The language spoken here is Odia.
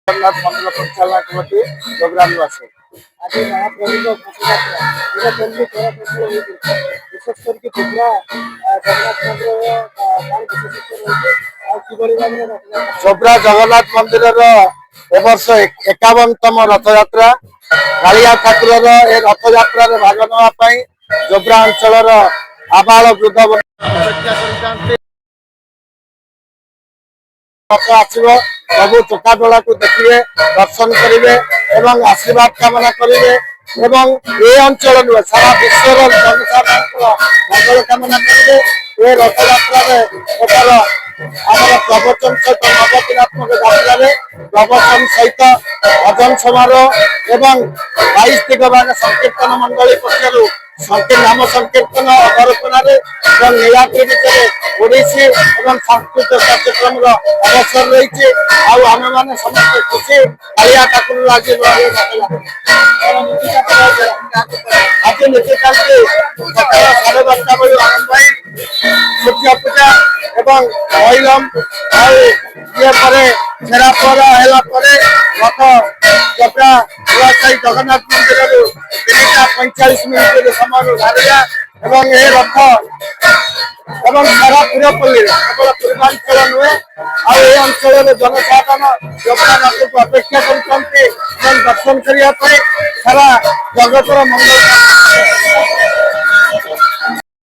জগন্নাথ মন্দির পরিচালনা কমিটি প্রোগ্রাম আছে। আজ মহাপ্রভুଙ୍କ ঘୋଷଯାତ୍ରା এটা কেମିତି କରାଯାଇଥିଲା ବିଶେଷ କରିକି ବୁର୍ଲା ଜଗନ୍ନାଥ ମନ୍ଦିରର କଣ ବିଶେଷତ୍ୱ ରହିଛି ଆଉ କିଭଳି ଭାବରେ ରଥଯାତ୍ରା ଚୋବ୍ରା ଜଗନ୍ନାଥ ମନ୍ଦିରର ଏ ବର୍ଷ 51ତମ ରଥଯାତ୍ରା। କାଳିଆ ଠାକୁରର ଏ ରଥଯାତ୍ରାରେ ଭାଗ ନେବା ପାଇଁ ଚୋବ୍ରା ଅଞ୍ଚଳର ଆବାଳ ବୃଦ୍ଧ ଅପେକ୍ଷା କରିଥାନ୍ତି। ରଥ ଆସିବ, ସବୁ ଚକାଡୋଳାକୁ ଦେଖିବେ, ଦର୍ଶନ କରିବେ ଏବଂ ଆଶୀର୍ବାଦ କାମନା କରିବେ ଏବଂ ଏ ଅଞ୍ଚଳ ନୁହେଁ ସାରା ବିଶ୍ୱର ଜନସାଧାରଣଙ୍କର ମଙ୍ଗଳ କାମନା କରିବେ। ଏ ରଥଯାତ୍ରାରେ ଏଥର ଆମର ପ୍ରବଚନ ସହିତ ନବଦିନାତ୍ମକ ଯାତ୍ରାରେ ପ୍ରବଚନ ସହିତ ଭଜନ ସମାରୋହ ଏବଂ 22 ଦିଗବାନ ସଂକୀର୍ତ୍ତନ ମଣ୍ଡଳୀ ପକ୍ଷରୁ ନାମ ସଂକୀର୍ତ୍ତନ ଅବରଚନାରେ ଏବଂ ନୀଳାଦ୍ରି ଭିତରେ ଓଡ଼ିଶୀ ଏବଂ ସାଂସ୍କୃତିକ କାର୍ଯ୍ୟକ୍ରମର ଅବସର ରହିଛି। ଆଉ ଆମେମାନେ ସମସ୍ତେ ଖୁସି କାଳିଆ ଠାକୁର ଆଜି ଆଜି ନୀତିକାନ୍ତି ସକାଳ 12:30 ବେଳୁ ଆରମ୍ଭ ହୋଇ ସୂର୍ଯ୍ୟ ପୂଜା ଏବଂ ମହିଳମ ଆଉ ଇଏ ପରେ ଛେରା ପହଁରା ହେଲା ପରେ ରଥ ଚୋବ୍ରା ଜଗନ୍ନାଥ ମନ୍ଦିରରୁ 3:45 ସମୟରୁ ବାହାରିଲା ଏବଂ ଏ ରଥ ଏବଂ ସାରା ପୁରପଲ୍ଲୀରେ କେବଳ ପୂର୍ବାଞ୍ଚଳ ନୁହେଁ ଆଉ ଏ ଅଞ୍ଚଳର ଜନସାଧାରଣ ଜଗନ୍ନାଥଙ୍କୁ ଅପେକ୍ଷା କରୁଛନ୍ତି ଏବଂ ଦର୍ଶନ କରିବା ପାଇଁ ସାରା ଜଗତର ମଙ୍ଗଳ